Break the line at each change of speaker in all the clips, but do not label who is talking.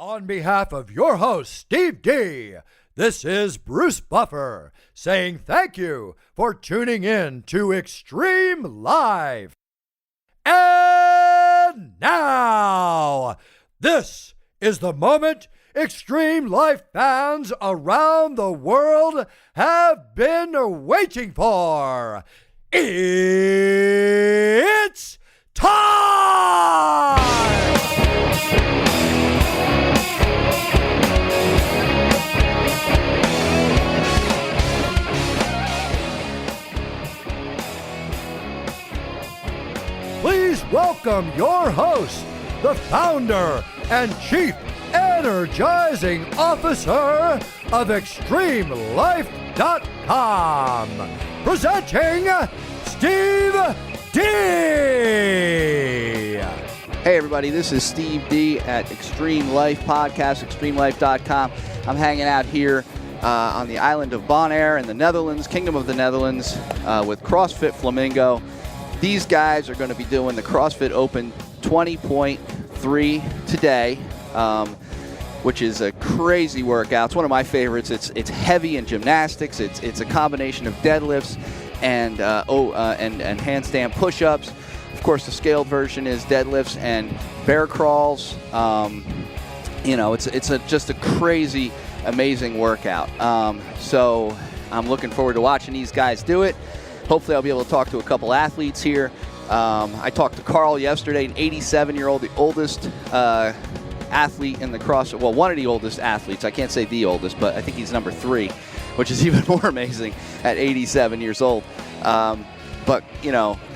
On behalf of your host, Steve D., this is Bruce Buffer saying thank you for tuning in to Xtreme Live. And now, this is the moment Xtreme Life fans around the world have been waiting for. It's time! Please welcome your host, the founder and chief energizing officer of XtremeLife.com, presenting Steve D.
Hey everybody, this is Steve D at Xtreme Life Podcast, XtremeLife.com. I'm hanging out here on the island of Bonaire in the Netherlands, Kingdom of the Netherlands, with CrossFit Flamingo. These guys are going to be doing the CrossFit Open 20.3 today, which is a crazy workout. It's one of my favorites. It's heavy in gymnastics. It's a combination of deadlifts and handstand push-ups. Of course, the scaled version is deadlifts and bear crawls. It's just a crazy, amazing workout. So I'm looking forward to watching these guys do it. Hopefully I'll be able to talk to a couple athletes here. I talked to Carl yesterday, an 87-year-old, the oldest athlete in the CrossFit. Well, one of the oldest athletes. I can't say the oldest, but I think he's number 3, which is even more amazing at 87 years old. But,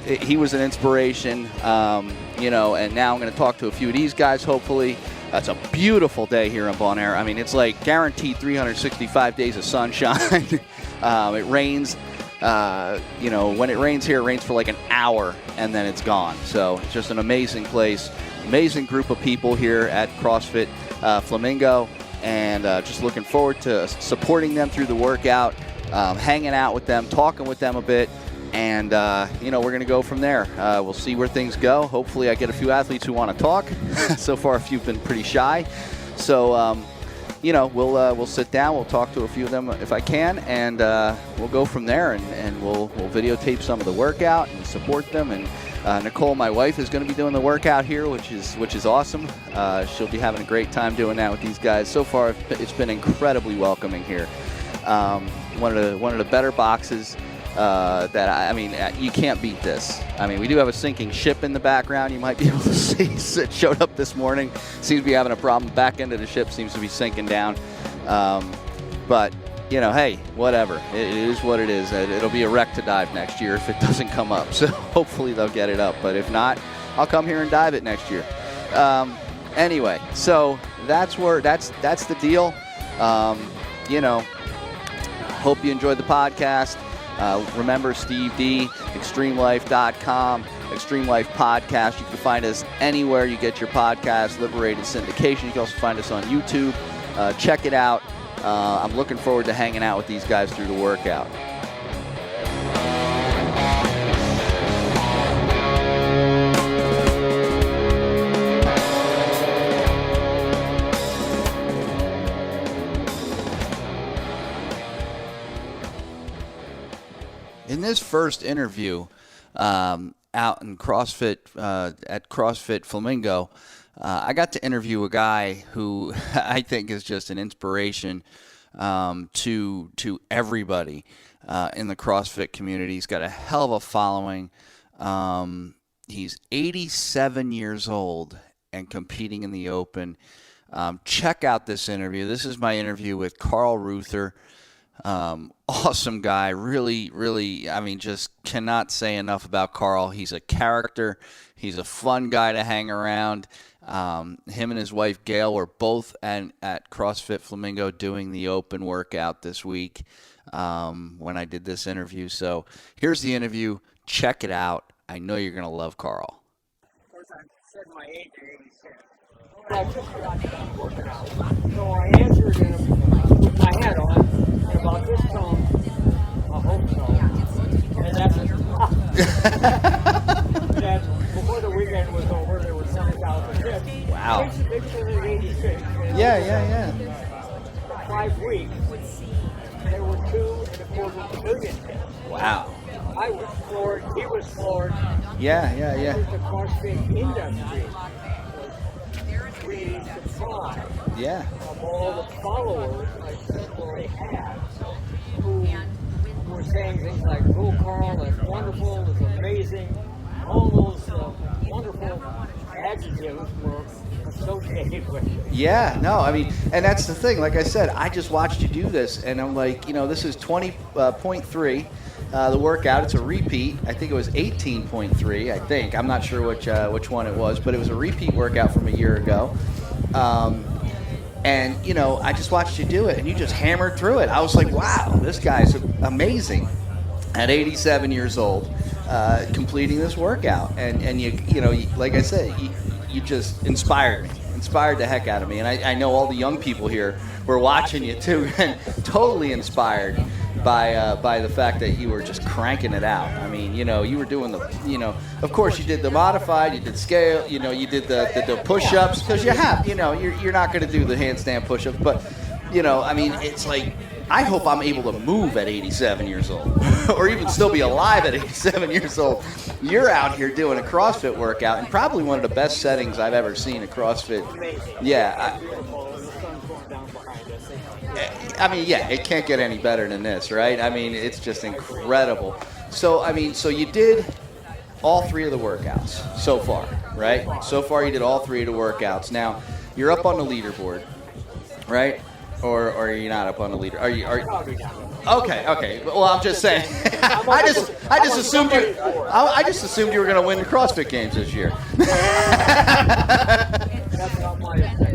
he was an inspiration, and now I'm going to talk to a few of these guys, hopefully. It's a beautiful day here in Bonaire. I mean, it's like guaranteed 365 days of sunshine. It rains. When it rains here, it rains for like an hour and then it's gone. So it's just an amazing place, amazing group of people here at CrossFit Flamingo, and just looking forward to supporting them through the workout, hanging out with them, talking with them a bit, and we're going to go from there. We'll see where things go. Hopefully I get a few athletes who want to talk. So far a few have been pretty shy. So we'll sit down, we'll talk to a few of them if I can, and we'll go from there, and we'll videotape some of the workout and support them. And Nicole, my wife, is going to be doing the workout here, which is awesome. She'll be having a great time doing that with these guys. So far, it's been incredibly welcoming here. One of the better boxes. You can't beat this. I mean, we do have a sinking ship in the background. You might be able to see it showed up this morning. Seems to be having a problem. Back end of the ship seems to be sinking down. But, hey, whatever. It is what it is. It'll be a wreck to dive next year if it doesn't come up. So hopefully they'll get it up. But if not, I'll come here and dive it next year. Anyway, so that's the deal. Hope you enjoyed the podcast. Remember, Steve D, XtremeLife.com, Xtreme Life Podcast. You can find us anywhere you get your podcast, Liberated Syndication. You can also find us on YouTube. Check it out. I'm looking forward to hanging out with these guys through the workout. In this first interview out in CrossFit at CrossFit Flamingo, I got to interview a guy who I think is just an inspiration to everybody in the CrossFit community. He's got a hell of a following. He's 87 years old and competing in the Open. Check out this interview. This is my interview with Carl Ruther. Awesome guy, really, just cannot say enough about Carl. He's a character. He's a fun guy to hang around. Him and his wife, Gail, were both at CrossFit Flamingo doing the Open workout this week when I did this interview. So here's the interview. Check it out. I know you're going to love Carl.
Of course, I said my age at 86. So I answered him with my hat on, and about this tone, I hope so. And that's that before the weekend was over, there were 7,000 hits.
Wow.
They said 86. And
Yeah.
For 5 weeks, there were 2.25 million hits.
Wow.
I was floored. He was floored.
Yeah.
The CrossFit industry was really surprised
Yeah.
of all the followers I certainly had who were saying things like, "Oh, Carl, that's wonderful, it's amazing." All those wonderful adjectives were associated with it.
Yeah, no, I mean, and that's the thing. Like I said, I just watched you do this, and I'm like, this is 20.3, the workout. It's a repeat. I think it was 18.3, I think. I'm not sure which one it was, but it was a repeat workout from a year ago. And, I just watched you do it, and you just hammered through it. I was like, wow, this guy's amazing at 87 years old, completing this workout. And you like I said, you just inspired the heck out of me. And I know all the young people here were watching you too, and totally inspired by the fact that you were just cranking it out. I mean, you were doing of course you did the modified, you did scale, you did the push-ups, because you're not going to do the handstand push-ups, but I mean, it's like, I hope I'm able to move at 87 years old, or even still be alive at 87 years old. You're out here doing a CrossFit workout, and probably one of the best settings I've ever seen a CrossFit. Yeah. I mean, yeah, it can't get any better than this, right? I mean, it's just incredible. So, I mean, so you did all 3 of the workouts so far, right? So far you did all 3 of the workouts. Now, you're up on the leaderboard, right? Or are you not up on the leader? Are you? Okay. Well, I'm just saying. I just assumed you were going to win the CrossFit Games this year.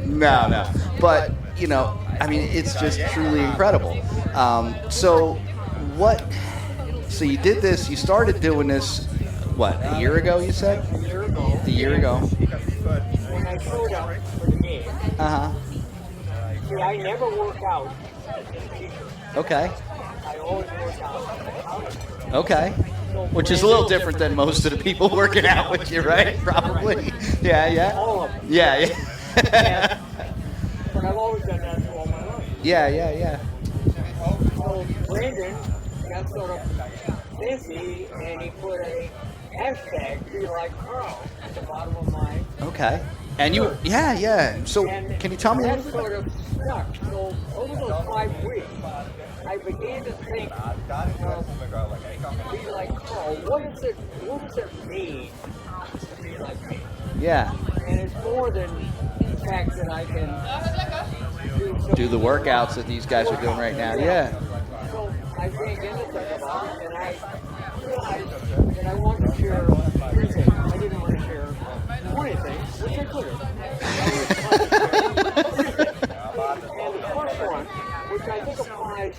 No. But I mean, it's just truly incredible. So you did this. You started doing this. What, a year ago? You said. A year ago.
When I showed up for the game. See, I never work out in t-shirts.
Okay.
I always work out.
Okay. Which is a little different than most of the people working out with you, right? Probably. Yeah.
All of them.
Yeah.
But I've always done that for all my life.
Yeah.
So Brandon got sort of busy, and he put a hashtag, "Be Like Carl," at the bottom of mine.
Okay. And you, yeah. So, can you tell me?
That sort of stuck. So over those 5 weeks, I began to think, be like Carl. What does it mean to be like me?
Yeah.
And it's more than the fact that I can
do the workouts that these guys are doing right now. Yeah.
So I drank into that about it, and I realized that I wanted to share 3 things. I didn't want to share 20 things, which I could have. And the first one, which I think applies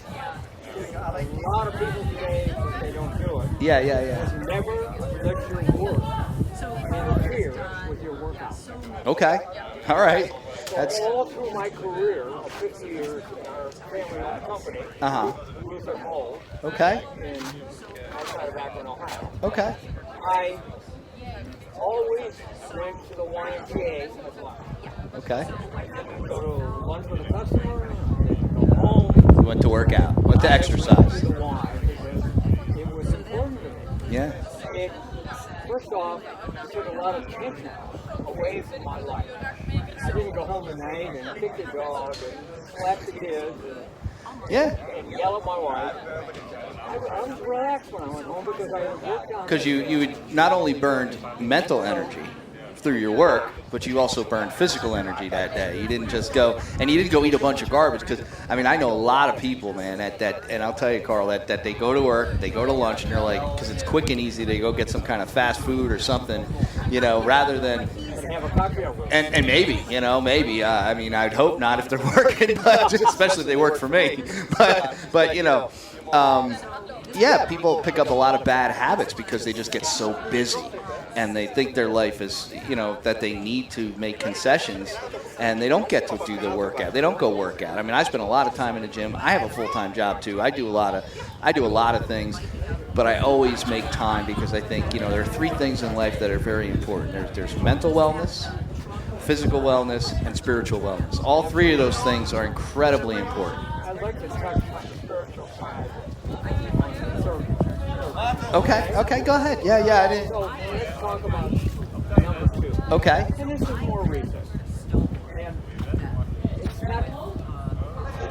to a lot of people today, but they don't do it.
Yeah.
Is never let your work interfere with your workout.
Okay. All right.
So all through my career of 50 years in our family-owned company, Ruther Hall,
Okay.
outside of Akron, Ohio.
Okay.
I always went to the YMCA as well.
Okay.
I didn't go to lunch with a customer, I didn't go home.
You went to work out. Went to exercise.
Why? Because it was important to me.
Yeah.
It, first off, took a lot of tension away from my life. I didn't go home at night and kick the dog and slap the kids and yell at my wife. I was relaxed when I went home because I had worked on.
Because you not only burned mental energy through your work, but you also burned physical energy that day. You didn't just go, and you didn't go eat a bunch of garbage. Because I mean, I know a lot of people, man, that and I'll tell you, Carl, that they go to work, they go to lunch, and they're like, because it's quick and easy, they go get some kind of fast food or something, rather than.
Have a cocktail.
And maybe, I mean, I'd hope not if they're working, but especially if they work for me. But people pick up a lot of bad habits because they just get so busy, and they think their life is, that they need to make concessions, and they don't get to do the workout. They don't go work out. I mean, I spend a lot of time in the gym. I have a full-time job too. I do a lot of things. But I always make time because I think, there are 3 things in life that are very important. There's mental wellness, physical wellness, and spiritual wellness. All three of those things are incredibly important.
I'd like to touch on the spiritual side.
Okay, go ahead. Yeah, I didn't.
So let's talk about number 2.
Okay.
And this is more recent. And it's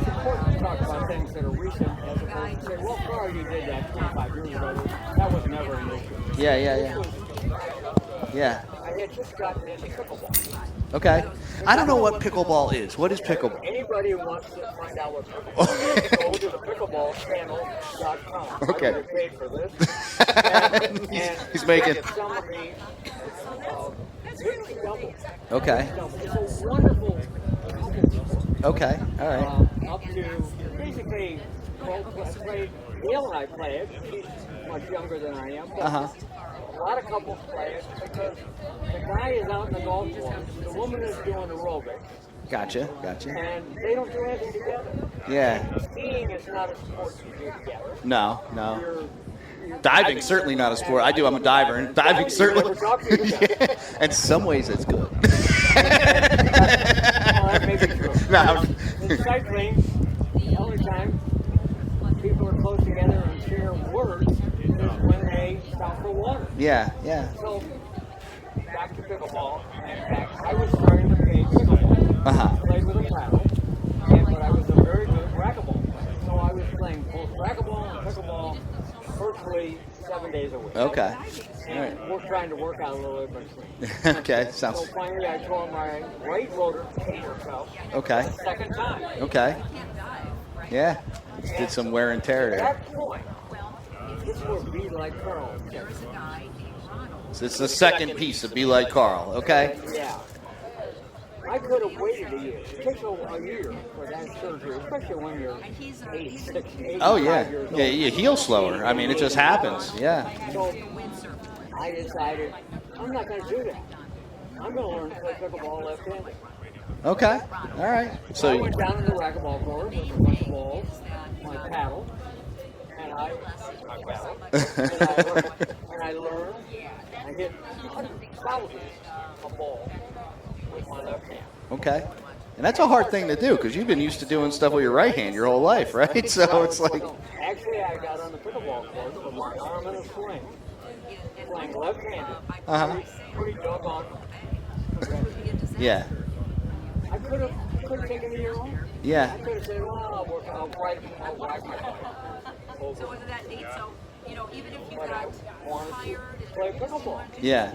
important to talk about things that are recent as opposed to say, well, Carl, you did that 25 years ago. That was never an issue.
Yeah.
I had just gotten into pickleball.
Okay. I don't know what pickleball is. What is pickleball?
Anybody who wants to find out what pickleball is, go to the pickleballchannel.com.
Okay.
I get paid for this. And
He's making.
it's summary of really double.
Okay.
It's a wonderful couple.
Okay. All right.
Up to basically, Gail and I play it. She's much younger than I am. But a lot of couples play it because the guy is out in the golf course, the woman is doing aerobics.
Gotcha.
And they don't do anything together.
Yeah.
Skiing is not a sport you do together.
No.
You're
Diving's certainly not a sport. I'm a diver, and diving certainly. Yeah. In some ways, it's good.
That may be true.
No.
In cycling, the only time people are close together and share words is when they stop for water.
Yeah.
So, back to pickleball. In fact, I was starting to play pickleball. I played with a paddle, but I was a very good racquetball player. So I was playing both racquetball and pickleball virtually 7 days a week.
Okay.
And we're trying to work out a little bit between.
Okay.
So finally I tore my right rotator cuff.
Okay.
The second time.
Okay. Yeah. Did some wear and tear
At
there.
that point, this would be like Carl.
So it's the second piece of Be Like Carl. Okay.
Yeah. I could have waited a year. It takes a year for that surgery, especially when you're 86, 85
Oh yeah.
years old.
Yeah. You heal slower. I mean, it just happens. Yeah.
So I decided I'm not going to do that. I'm going to learn to play pickleball left-handed.
Okay. All right.
So I
So.
went down to the racquetball court with a bunch of balls, my paddle, and I learned. I hit thousands of balls with my left hand.
Okay. And that's a hard thing to do because you've been used to doing stuff with your right hand your whole life, right? So it's like.
Actually, I got on the pickleball court with my arm in a sling, playing left-handed. Pretty doggone.
Yeah.
I could have taken a year off.
Yeah.
I could have said, well, I'll write my life over.
So whether that date, so even if you
But I
got
wanted
tired,
to play pickleball.
Yeah.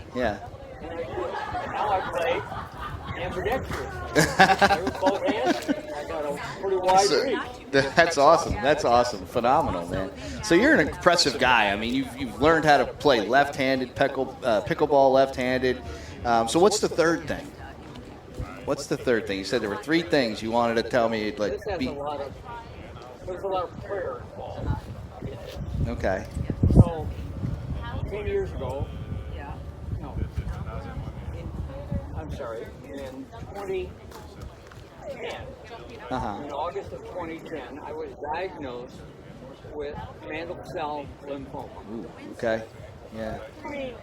And I did. And now I play ambidextrous. I with both hands. I got a pretty wide reach.
That's awesome. That's awesome. Phenomenal, man. So you're an impressive guy. I mean, you've learned how to play left-handed pickleball left-handed. So what's the third thing? What's the third thing? You said there were 3 things you wanted to tell me. Like,
This has there's a lot of prayer involved.
Okay.
So, 10 years ago, I'm sorry, in 2010, in August of 2010, I was diagnosed with mantle cell lymphoma.
Ooh, okay. Yeah.
Pretty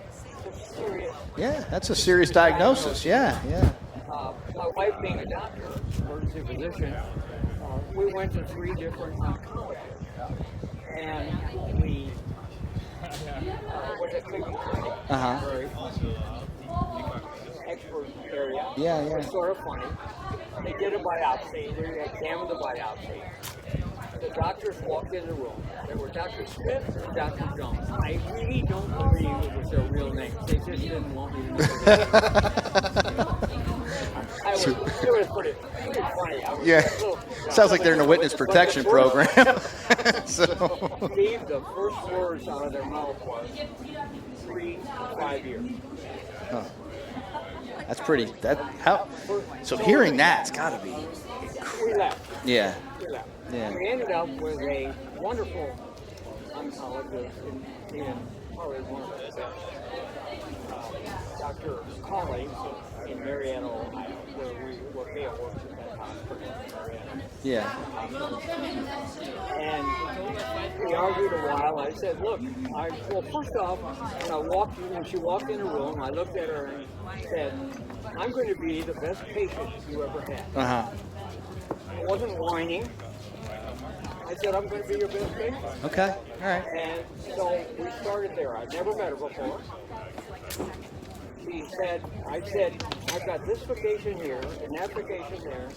serious.
Yeah, that's a serious diagnosis. Yeah.
My wife being a doctor, emergency physician, we went to 3 different hospitals. And we went to very expert area.
Yeah.
It's sort of funny. They did a biopsy. They examined the biopsy. The doctors walked in the room. There were Dr. Smith and Dr. Jones. I really don't believe it was their real names. They just didn't want me to know their names. It was pretty funny.
Sounds like they're in a witness protection program. So.
Steve, the first words out of their mouth was 3 to 5 years.
Huh. That's pretty. So hearing that's got to be.
We left.
Yeah.
We ended up with a wonderful oncologist in probably one of the best, Dr. Carl in Marietta, Ohio, where Gail works at that hospital in Marietta.
Yeah.
And we argued a while. I said, look, well, first off, when she walked in the room, I looked at her and said, I'm going to be the best patient you ever had.
Uh-huh.
I wasn't whining. I said, I'm going to be your best patient.
Okay. All right.
And so we started there. I'd never met her before. I said, I've got this vacation here and that vacation there,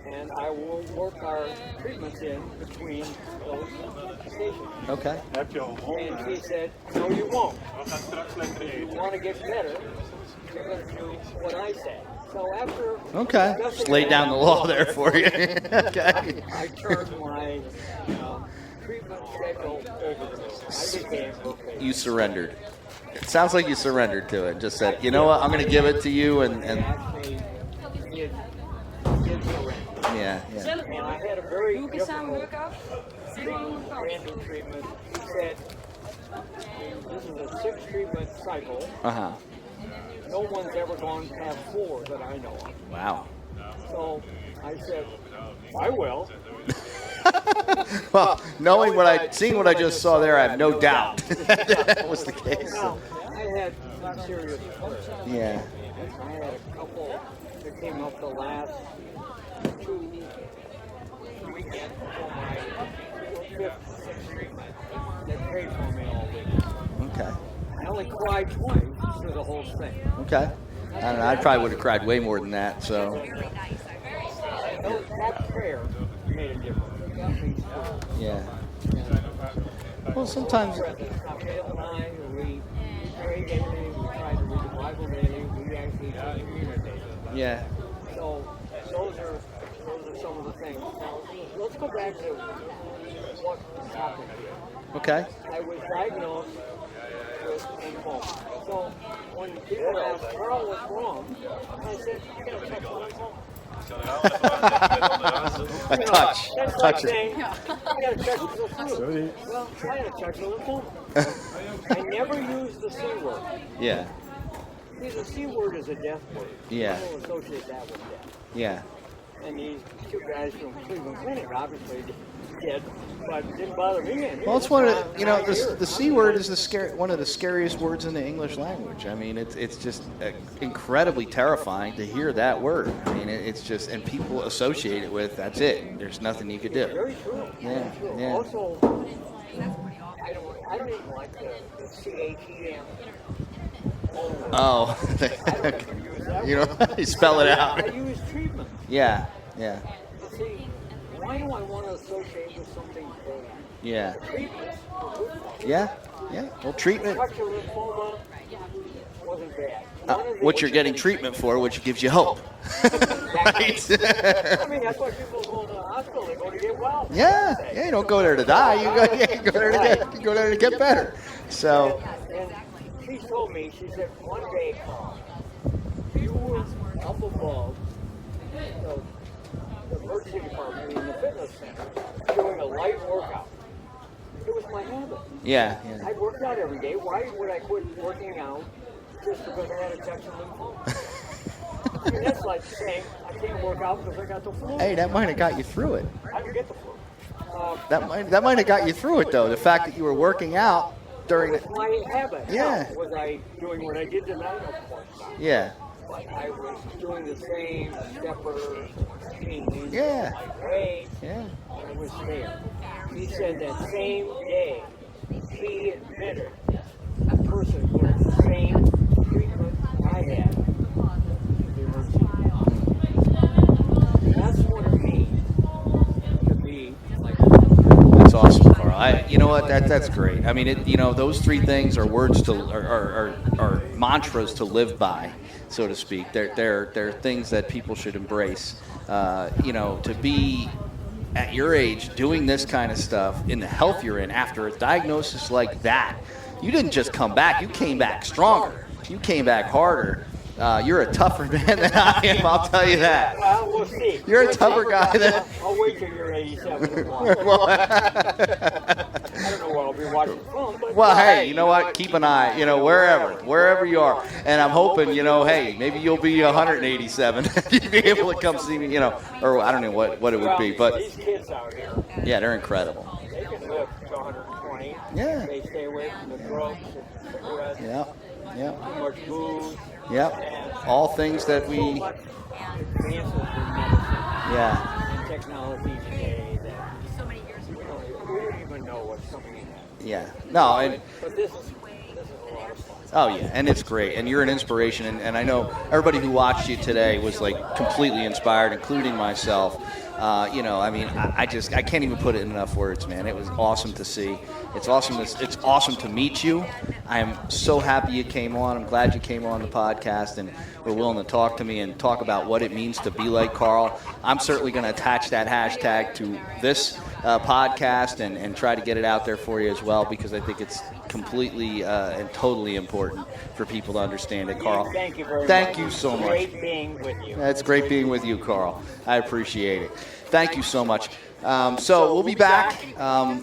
and I will work our treatments in between those stations.
Okay.
And she said, no, you won't. If you want to get better, you're going to do what I said. So after
just laid down the law there for you. Okay.
I turned my treatment schedule over to her. I became her patient.
You surrendered. It sounds like you surrendered to it. Just said, you know what, I'm going to give it to you, and
Actually, did surrender.
yeah.
And I had a very difficult random treatment. He said, this is a 6-treatment cycle.
Uh-huh.
No one's ever gone past 4 that I know of.
Wow.
So I said, I will.
Well, seeing what I just saw there, I have no doubt that was the case.
Now, I had serious problems.
Yeah.
I had a couple that came up the last 2 weekends for my 5th, 6th treatment that prayed for me all week.
Okay.
I only cried twice through the whole thing.
Okay. I don't know. I probably would have cried way more than that. So.
That prayer made a difference. It got me through.
Yeah. Well, sometimes.
Gail and I, we pray daily, we try to read the Bible daily, we actually communicate.
Yeah.
So those are some of the things. Now, let's go back to what happened here.
Okay.
I was diagnosed with lymphoma. So when people asked, Carl, what's wrong? I said, you got to check the lymphoma.
A touch.
That's like saying, you got to check the flu. Well, I got to check the lymphoma. I never use the C word.
Yeah.
See, the C word is a death word.
Yeah.
People associate that with death.
Yeah.
And these 2 guys from Cleveland Clinic obviously did, but it didn't bother me.
Well, it's one of the C word is one of the scariest words in the English language. I mean, it's just incredibly terrifying to hear that word. I mean, it's just, and people associate it with, that's it. There's nothing you could do.
Very true.
Yeah.
Very true.
Yeah.
Also, I don't even like the CHEM.
Oh. You know, you spell it out.
I use treatment.
Yeah. Yeah.
See, why do I want to associate with something bad?
Yeah.
Treatment.
Yeah. Yeah. Well, treatment.
Touch of lymphoma wasn't bad.
What you're getting treatment for, which gives you hope. Right?
I mean, that's why people go to the hospital. They go to get well.
Yeah. Yeah. You don't go there to die. You go there to get better. So.
And she told me, she said, one day, Carl, you were up above the emergency department in the fitness center doing a light workout. It was my habit.
Yeah.
I worked out every day. Why would I quit working out just because I had a touch of lymphoma? I mean, that's like saying I can't work out because I got the flu.
Hey, that might have got you through it.
I didn't get the flu.
That might have got you through it, though. The fact that you were working out during
it was my habit.
Yeah.
Now, was I doing what I did tonight? Of course not.
Yeah.
But I was doing the same stepper, routine,
Yeah.
weight,
Yeah.
and it was there. He said that same day, he admitted a person with the same treatment I had. The emergency. That's what it means to be like.
That's awesome, Carl. You know what? That's great. I mean, those 3 things are words are mantras to live by, so to speak. They're things that people should embrace. To be at your age doing this kind of stuff in the health you're in after a diagnosis like that, you didn't just come back. You came back stronger. You came back harder. You're a tougher man than I am, I'll tell you that.
Well, we'll see.
You're a tougher guy than...
I'll wait till you're 87.
Well,
I don't know what I'll be watch the film. But
Well, hey, you know what? Keep an eye, wherever you are. And I'm hoping, hey, maybe you'll be 187. You'll be able to come see me, or I don't know what it would be. But
these kids out here,
yeah, they're incredible.
they can live to 120.
Yeah.
They stay away from the drugs, the cigarettes,
Yeah.
too much booze.
Yep. All things that we.
So much advances in medicine and technology today that
So many years ago.
we don't even know what's coming in.
Yeah. No, and
But this is a lot of fun.
oh yeah, and it's great, and you're an inspiration, and I know everybody who watched you today was like completely inspired, including myself. I can't even put it in enough words, man. It was awesome to see. It's awesome to meet you. I am so happy you came on. I'm glad you came on the podcast and were willing to talk to me and talk about what it means to be like Carl. I'm certainly going to attach that hashtag to this podcast and try to get it out there for you as well, because I think it's completely and totally important for people to understand it, Carl.
Thank you very much.
Thank you so much.
Great being with you.
It's great being with you, Carl. I appreciate it. Thank you so much. So we'll be back.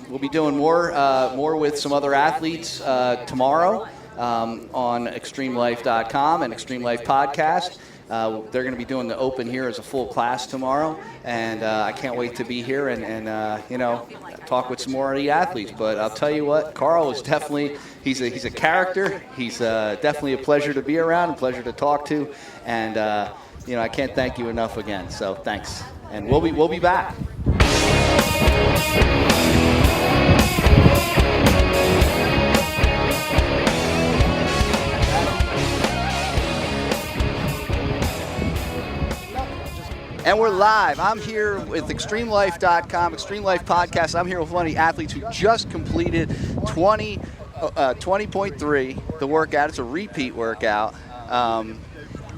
We'll be doing more with some other athletes tomorrow on XtremeLyfe.com and Xtreme Life Podcast. They're going to be doing the Open here as a full class tomorrow, and I can't wait to be here and talk with some more of the athletes. But I'll tell you what, Carl is definitely he's a character. He's definitely a pleasure to be around, a pleasure to talk to, and I can't thank you enough again. So thanks, and we'll be back. And we're live. I'm here with XtremeLyfe.com, Xtreme Life Podcast. I'm here with one of the athletes who just completed 20.3, the workout. It's a repeat workout.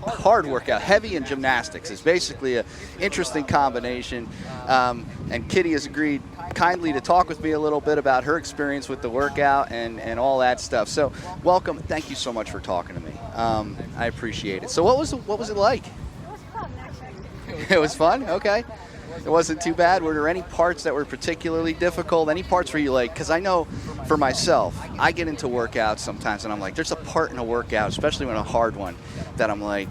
Hard workout, heavy in gymnastics. It's basically an interesting combination. And Kittie has agreed kindly to talk with me a little bit about her experience with the workout and all that stuff. So welcome. Thank you so much for talking to me. I appreciate it. So what was it like? It was fun? Okay. It wasn't too bad. Were there any parts that were particularly difficult? Any parts where you like, because I know for myself, I get into workouts sometimes and I'm like, there's a part in a workout, especially when a hard one, that I'm like,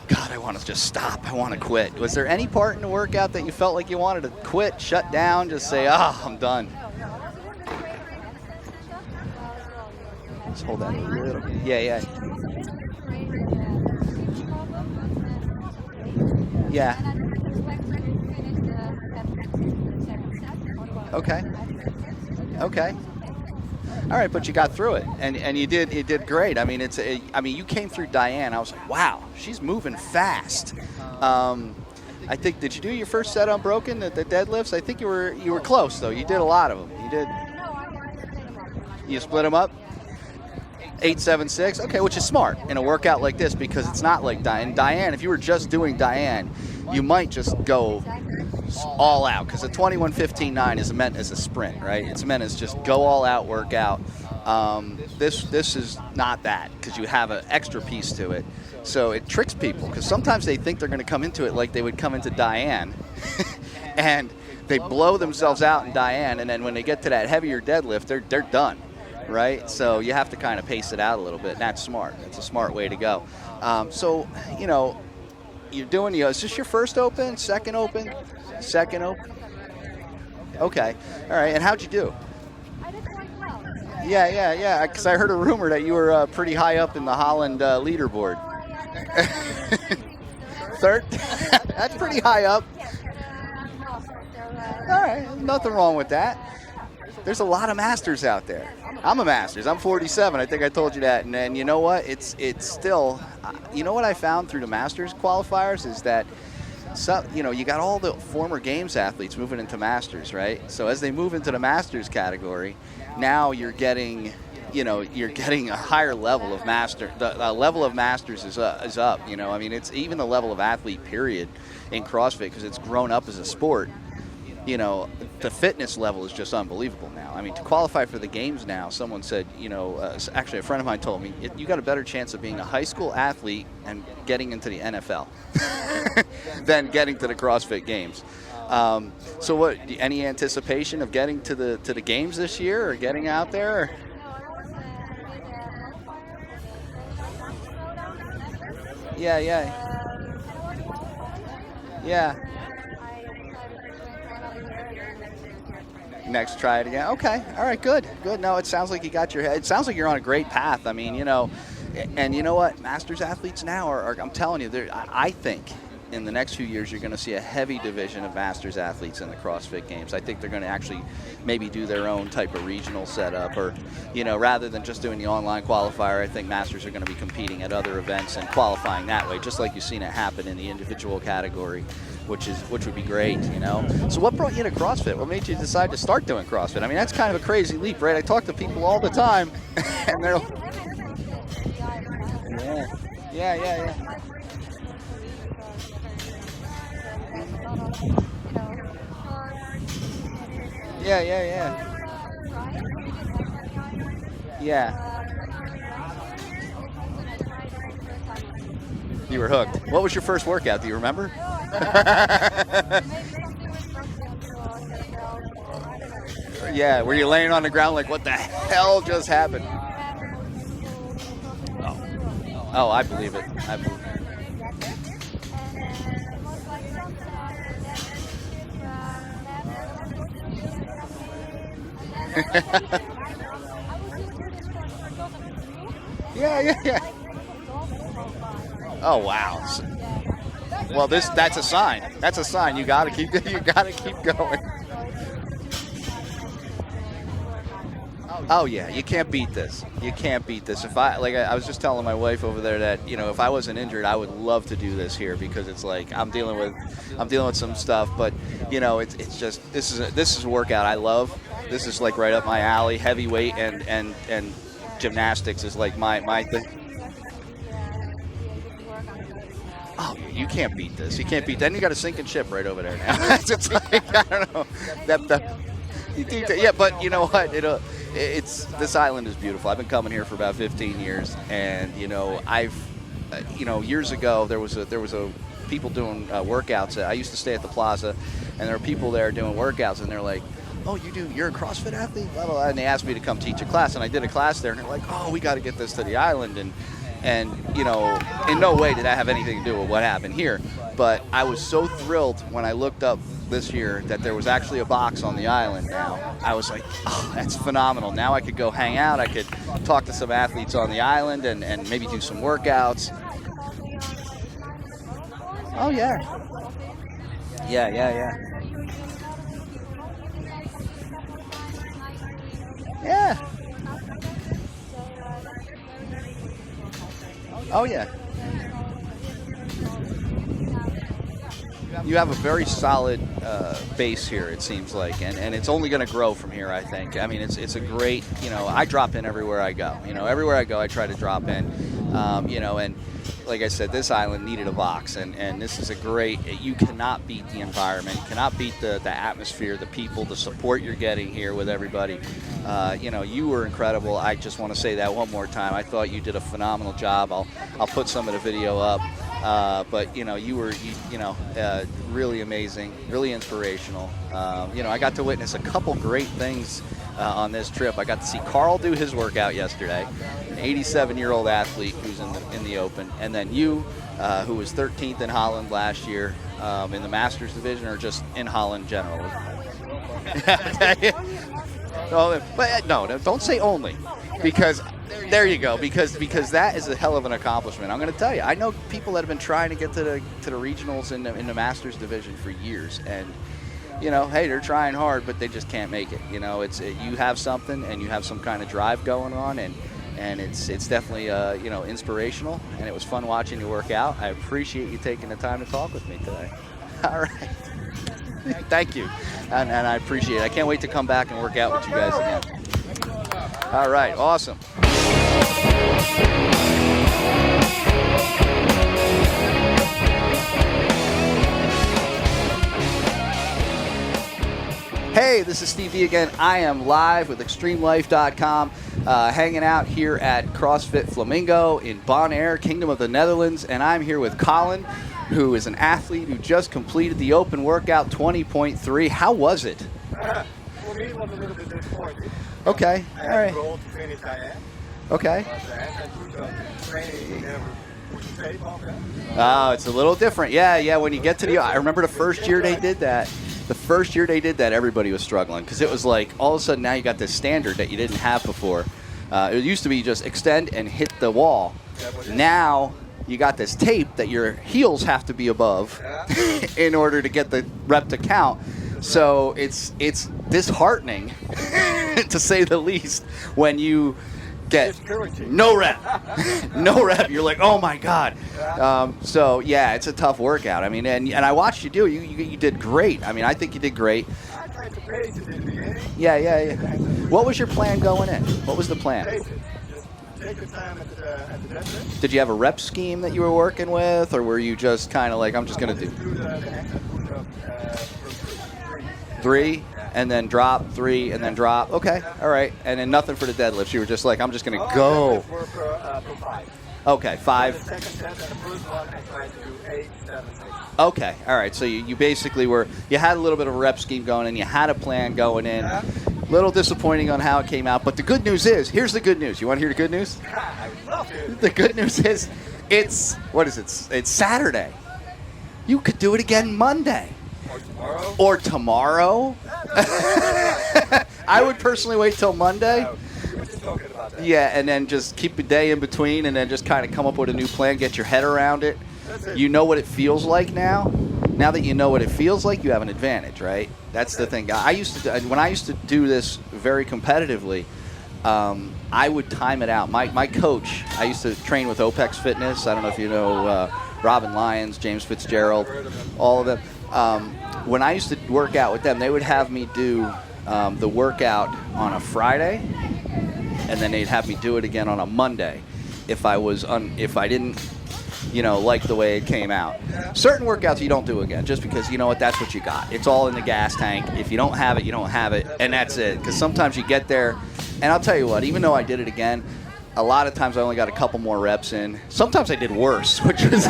God, I want to just stop. I want to quit. Was there any part in the workout that you felt like you wanted to quit, shut down, just say, I'm done? Just hold that a little bit. Yeah. Yeah. Okay. All right, but you got through it, and you did great. I mean, you came through Diane. I was like, wow, she's moving fast. I think, did you do your first set unbroken, the deadlifts? I think you were close though. You did a lot of them. You did. You split them up. 8-7-6, okay, which is smart in a workout like this, because it's not like Diane. Diane, if you were just doing Diane, you might just go all out, because a 21:15.9 is meant as a sprint, right? It's meant as just go all out workout. This is not that, because you have an extra piece to it. So it tricks people, because sometimes they think they're going to come into it like they would come into Diane, and they blow themselves out in Diane, and then when they get to that heavier deadlift, they're done. Right? So you have to kind of pace it out a little bit. And that's smart. That's a smart way to go. So, you're doing, is this your first Open, second Open? Second Open? Okay. All right. And how'd you do?
I did quite well.
Yeah. Because I heard a rumor that you were pretty high up in the Holland leaderboard. Third? That's pretty high up. All right. Nothing wrong with that. There's a lot of masters out there. I'm a masters. I'm 47. I think I told you that. And you know what? It's still, you know what I found through the masters qualifiers is that, you got all the former games athletes moving into masters, right? So as they move into the masters category, now you're getting a higher level of master. The level of masters is up. It's even the level of athlete period in CrossFit, because it's grown up as a sport. The fitness level is just unbelievable now. I mean, to qualify for the games now, someone said, actually a friend of mine told me, you got a better chance of being a high school athlete and getting into the NFL than getting to the CrossFit games. So what? Any anticipation of getting to the games this year, or getting out there? Or? Yeah, yeah. Next, try it again. Okay, all right, good. No, it sounds like you got your head. It sounds like you're on a great path. I mean, and you know what? Masters athletes now are I'm telling you, I think in the next few years you're going to see a heavy division of Masters athletes in the CrossFit Games. I think they're going to actually maybe do their own type of regional setup, or rather than just doing the online qualifier, I think Masters are going to be competing at other events and qualifying that way, just like you've seen it happen in the individual category, which would be great. So what brought you to CrossFit? What made you decide to start doing CrossFit? I mean, that's kind of a crazy leap, right? I talk to people all the time, and they're yeah. Yeah. You were hooked. What was your first workout? Do you remember? Yeah, were you laying on the ground like, what the hell just happened? Oh, I believe it. Yeah. Oh wow. Well, that's a sign. That's a sign. You gotta keep going. Oh yeah, you can't beat this. If I was just telling my wife over there that if I wasn't injured, I would love to do this here, because it's like I'm dealing with some stuff, but it's just this is a workout I love. This is like right up my alley. Heavyweight and gymnastics is like my thing. Oh, you can't beat this. You can't beat that. And you got a sinking ship right over there now. It's like, I don't know. Yeah, but you know what? It's this island is beautiful. I've been coming here for about 15 years, and years ago there was a people doing workouts. I used to stay at the plaza, and there were people there doing workouts, and they're like, "Oh, you're a CrossFit athlete?" Blah, blah, blah. And they asked me to come teach a class, and I did a class there, and they're like, "Oh, we got to get this to the island," and in no way did that have anything to do with what happened here, but I was so thrilled when I looked up this year that there was actually a box on the island now. I was like, oh, that's phenomenal. Now I could go hang out. I could talk to some athletes on the island and maybe do some workouts. Oh, yeah. Yeah. Oh, yeah. You have a very solid base here, it seems like, and it's only going to grow from here, I think. I mean, it's a great, I drop in everywhere I go. Everywhere I go, I try to drop in, and like I said, this island needed a box, and this is a great, you cannot beat the environment, you cannot beat the atmosphere, the people, the support you're getting here with everybody. You were incredible. I just want to say that one more time. I thought you did a phenomenal job. I'll put some of the video up. But you were really amazing, really inspirational. I got to witness a couple great things on this trip. I got to see Carl do his workout yesterday, an 87-year-old athlete who's in the Open, and then you, who was 13th in Holland last year in the Masters division, or just in Holland in general. But no, don't say only, because there you go, because that is a hell of an accomplishment. I'm going to tell you, I know people that have been trying to get to the regionals in the Masters division for years, and hey, they're trying hard, but they just can't make it. You have something, and you have some kind of drive going on, and it's definitely inspirational, and it was fun watching you work out. I appreciate you taking the time to talk with me today. All right. Thank you, and I appreciate it. I can't wait to come back and work out with you guys again. All right, awesome. Hey, this is Steve D again. I am live with XtremeLyfe.com, hanging out here at CrossFit Flamingo in Bonaire, Kingdom of the Netherlands, and I'm here with Colin. who is an athlete who just completed the open workout 20.3. How was it?
For me, it was a little bit disappointing.
Okay,
I
all
had
right.
a goal to finish IM,
Okay.
but I had to do some training, never put the tape on that.
Oh, it's a little different. Yeah. When you get to I remember the first year they did that. The first year they did that, everybody was struggling because it was like all of a sudden now you got this standard that you didn't have before. It used to be just extend and hit the wall. Now you got this tape that your heels have to be above in order to get the rep to count. So it's disheartening, to say the least, when you get no rep. No rep. You're like, oh my God. So yeah, it's a tough workout. I mean, and I watched you do it. You did great. I mean, I think you did great.
I tried to pace it in the beginning.
Yeah. What was your plan going in? What was the plan?
Pace it. Just take your time at the deadlift.
Did you have a rep scheme that you were working with, or were you just kind of like, I'm just going to do
Do the extra push-up
three and then drop, 3 and then drop? Okay, all right. And then nothing for the deadlifts. You were just like, I'm just going to go.
For 5.
Okay,
The
5.
second set and the first one, I tried to do 8, 7, 6.
Okay, all right. So you basically you had a little bit of a rep scheme going in. You had a plan going in. Little disappointing on how it came out. But the good news is, here's the good news. You want to hear the good news?
I love it.
The good news is, it's Saturday. You could do it again Monday.
Or tomorrow.
Or tomorrow. I would personally wait till Monday.
We were just talking about that.
Yeah, and then just keep a day in between and then just kind of come up with a new plan, get your head around it.
That's it.
You know what it feels like now. Now that you know what it feels like, you have an advantage, right? That's the thing. When I used to do this very competitively, I would time it out. My coach, I used to train with OPEX Fitness. I don't know if you know Robin Lyons, James Fitzgerald, all of them. When I used to work out with them, they would have me do the workout on a Friday, and then they'd have me do it again on a Monday if I didn't like the way it came out. Certain workouts you don't do again just because you know what, that's what you got. It's all in the gas tank. If you don't have it, you don't have it, and that's it. Because sometimes you get there, and I'll tell you what, even though I did it again, a lot of times I only got a couple more reps in. Sometimes I did worse, which was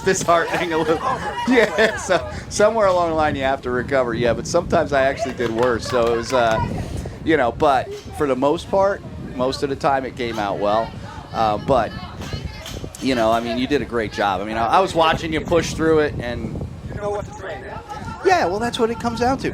disheartening a little. Yeah, so somewhere along the line you have to recover. Yeah, but sometimes I actually did worse. So it was, but for the most part, most of the time it came out well. But you did a great job. I mean, I was watching you push through it, and
You know what to train, eh?
yeah, well, that's what it comes down to.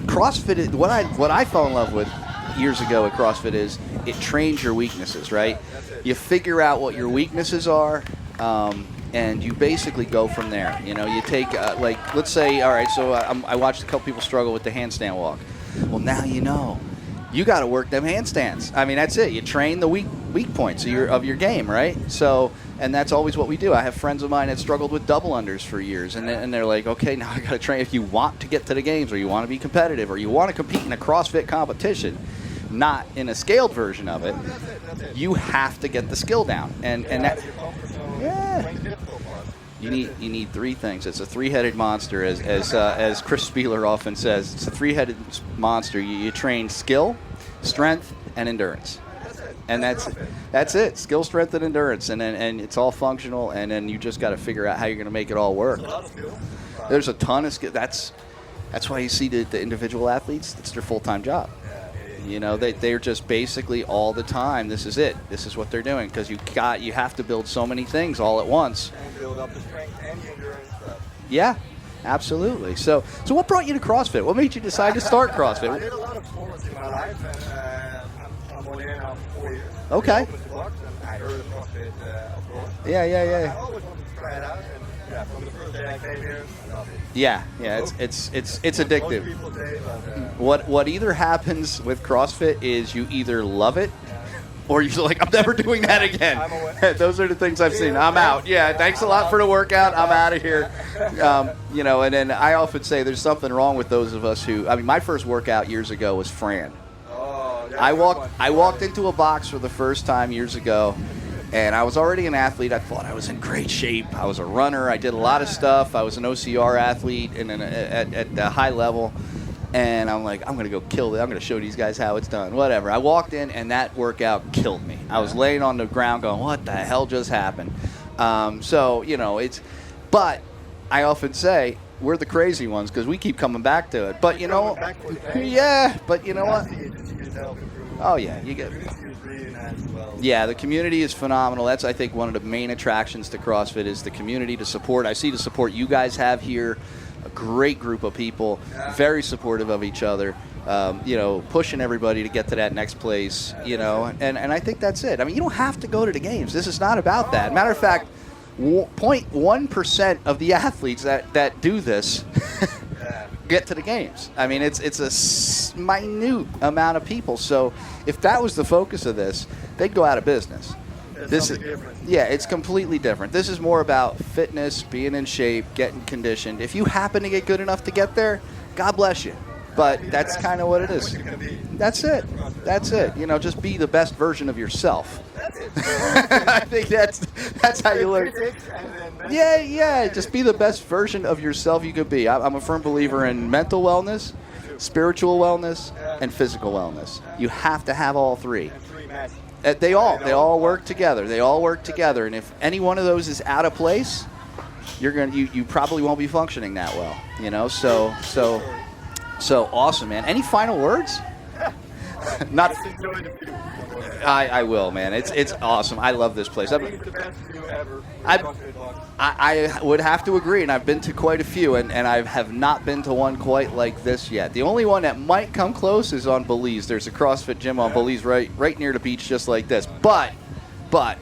CrossFit, what I fell in love with years ago at CrossFit is it trains your weaknesses, right? You figure out what your weaknesses are, and you basically go from there. You take, let's say, all right, so I watched a couple people struggle with the handstand walk. Well, now you got to work them handstands. I mean, that's it. You train the weak points of your game, right? So, and that's always what we do. I have friends of mine that struggled with double unders for years, and they're like, okay, now I got to train. If you want to get to the games, or you want to be competitive, or you want to compete in a CrossFit competition, not in a scaled version of it, you have to get the skill down, and that. Yeah. You need 3 things. It's a 3-headed monster, as Chris Spieler often says. It's a 3-headed monster. You train skill, strength, and endurance, and that's it. Skill, strength, and endurance, and it's all functional. And then you just got to figure out how you're going to make it all work. There's a ton of skill. That's why you see the individual athletes. It's their full-time job. They're just basically all the time. This is it. This is what they're doing because you have to build so many things all at once.
And build up the strength and the endurance stuff.
Yeah, absolutely. So what brought you to CrossFit? What made you decide to start
I
CrossFit?
did a lot of sports in my life, and I'm Bonaire now for 4 years.
Okay.
I opened the box, and I heard of CrossFit, of course.
Yeah.
I always wanted to try it out, and from the first day I came here, I love it.
Yeah. It's addictive.
Most people say, but
What either happens with CrossFit is you either love it or you're like, I'm never doing that again.
I'm away.
Those are the things I've seen. I'm out. Yeah, thanks a lot for the workout. I'm out of here. And then I often say there's something wrong with those of us my first workout years ago was Fran. I walked into a box for the first time years ago, and I was already an athlete. I thought I was in great shape. I was a runner. I did a lot of stuff. I was an OCR athlete and at the high level. And I'm like, I'm going to go kill it. I'm going to show these guys how it's done. Whatever. I walked in, and that workout killed me. I was laying on the ground going, what the hell just happened? But I often say we're the crazy ones because we keep coming back to it. But you know, yeah. But you know what? Oh yeah, you get. Yeah, the community is phenomenal. That's, I think, one of the main attractions to CrossFit is the community, to support. I see the support you guys have here. A great group of people, very supportive of each other. Pushing everybody to get to that next place. And I think that's it. I mean, you don't have to go to the games. This is not about that. Matter of fact, 0.1% of the athletes that do this get to the games. I mean, it's a minute amount of people. So if that was the focus of this, they'd go out of business. It's completely different. This is more about fitness, being in shape, getting conditioned. If you happen to get good enough to get there, God bless you. But that's kind of what it is. That's it. Just be the best version of yourself. I think that's how you learn. Yeah. Just be the best version of yourself you could be. I'm a firm believer in mental wellness, spiritual wellness, and physical wellness. You have to have all three. They all work together. And if any one of those is out of place, you probably won't be functioning that well. So awesome, man. Any final words? Not. I will, man. It's awesome. I love this place. I would have to agree, and I've been to quite a few, and I have not been to one quite like this yet. The only one that might come close is on Belize. There's a CrossFit gym on Belize right near the beach, just like this. But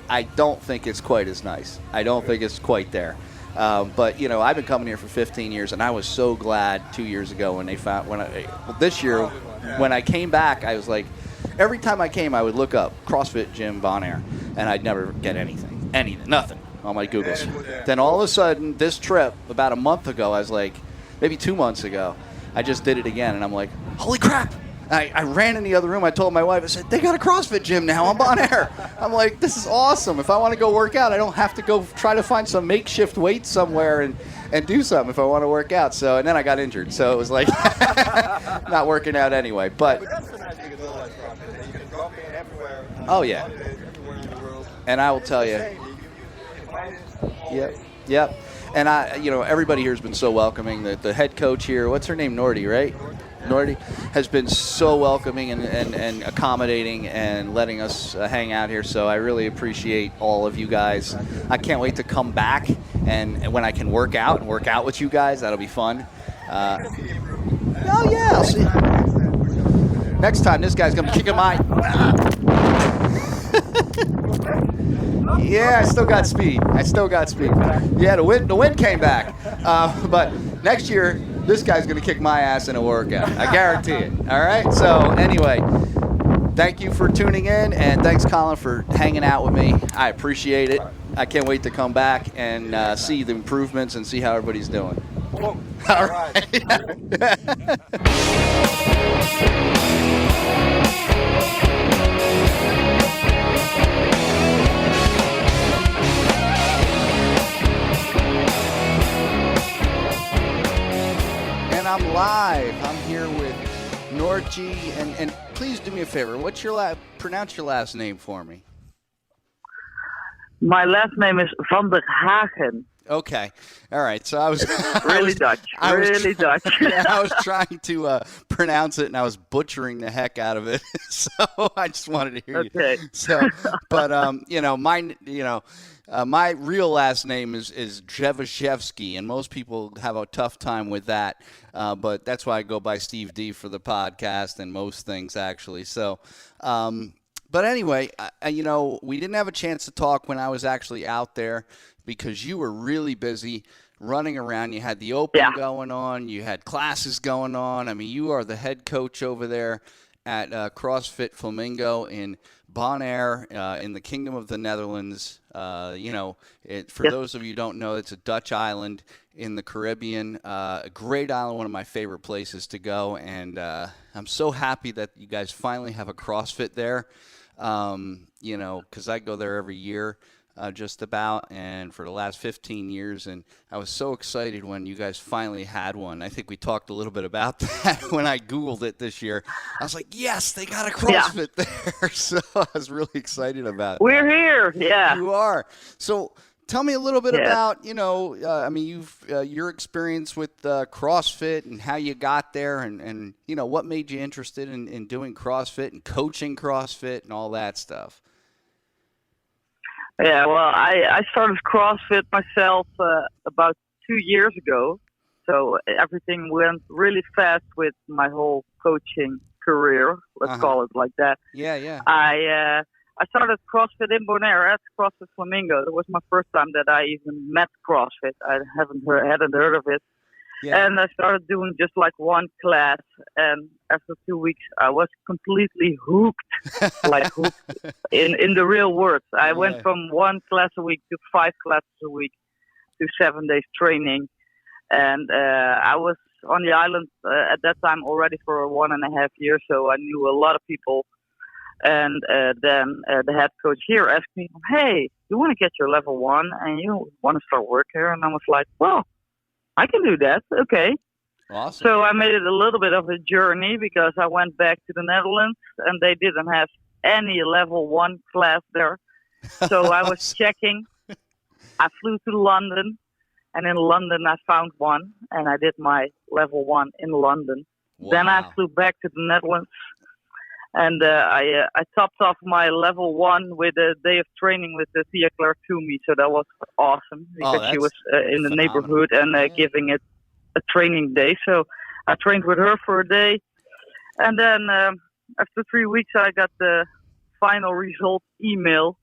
I don't think it's quite as nice. I don't think it's quite there. But I've been coming here for 15 years, and I was so glad 2 years ago when they found this year when I came back. I was like, every time I came, I would look up CrossFit Gym Bonaire, and I'd never get anything, nothing on my Googles. Then all of a sudden, this trip about a month ago, I was like, maybe 2 months ago, I just did it again, and I'm like, holy crap! I ran in the other room. I told my wife, I said, they got a CrossFit gym now on Bonaire. I'm like, this is awesome. If I want to go work out, I don't have to go try to find some makeshift weight somewhere and do something if I want to work out. So, and then I got injured. So it was like not working out anyway. But
that's the nice thing is all like CrossFit. You can drop in everywhere.
Oh, yeah.
Everywhere in the world.
And I will tell you. Yep. And everybody here has been so welcoming. The head coach here, what's her name? Noortje, right? Noortje has been so welcoming and accommodating and letting us hang out here. So I really appreciate all of you guys. I can't wait to come back and when I can work out with you guys. That'll be fun. Oh yeah, I'll see. Next time, this guy's gonna be kicking my. Yeah, I still got speed. Yeah, the wind came back. But next year, this guy's going to kick my ass in a workout. I guarantee it. All right? So, anyway, thank you for tuning in, and thanks, Colin, for hanging out with me. I appreciate it. I can't wait to come back and see the improvements and see how everybody's doing.
All
right. I'm live. I'm here with Noortje, and please do me a favor. What's your pronounce your last name for me?
My last name is Van der Haagen.
Okay. All right. So I was
really Dutch.
I was trying to pronounce it, and I was butchering the heck out of it. So I just wanted to hear you.
Okay.
So, but my real last name is Jevashevsky, and most people have a tough time with that. But that's why I go by Steve D for the podcast and most things actually. So. But anyway, we didn't have a chance to talk when I was actually out there because you were really busy running around. You had the Open going on. You had classes going on. I mean, you are the head coach over there at CrossFit Flamingo in Bonaire in the Kingdom of the Netherlands. For those of you who don't know, it's a Dutch island in the Caribbean. A great island, one of my favorite places to go. And I'm so happy that you guys finally have a CrossFit there. Because I go there every year just about, and for the last 15 years, and I was so excited when you guys finally had one. I think we talked a little bit about that when I Googled it this year. I was like, yes, they got a CrossFit there. So I was really excited about it.
We're here, yeah.
You are. So Tell me a little bit
Yeah.
about, I mean, your experience with CrossFit and how you got there and what made you interested in doing CrossFit and coaching CrossFit and all that stuff.
Yeah, well, I started CrossFit myself about 2 years ago. So everything went really fast with my whole coaching career. Let's call it like that.
Yeah.
I started CrossFit in Bonaire at Crossfit Flamingo. That was my first time that I even met CrossFit. I hadn't heard of it.
Yeah.
And I started doing just like one class. And after 2 weeks, I was completely hooked, like hooked in the real words. I went from one class a week to 5 classes a week to 7 days training. And I was on the island at that time already for 1.5 years. So I knew a lot of people. And then the head coach here asked me, hey, you want to get your level 1 and you want to start work here? And I was like, well, I can do that. Okay.
Awesome.
So I made it a little bit of a journey because I went back to the Netherlands and they didn't have any level 1 class there. So I was checking. I flew to London, and in London I found one, and I did my level 1 in London.
Wow.
Then I flew back to the Netherlands. And I topped off my level 1 with a day of training with Tia Claire Toomey. So that was awesome because she was in the neighborhood and giving it a training day. So I trained with her for a day. And then after 3 weeks, I got the final result email.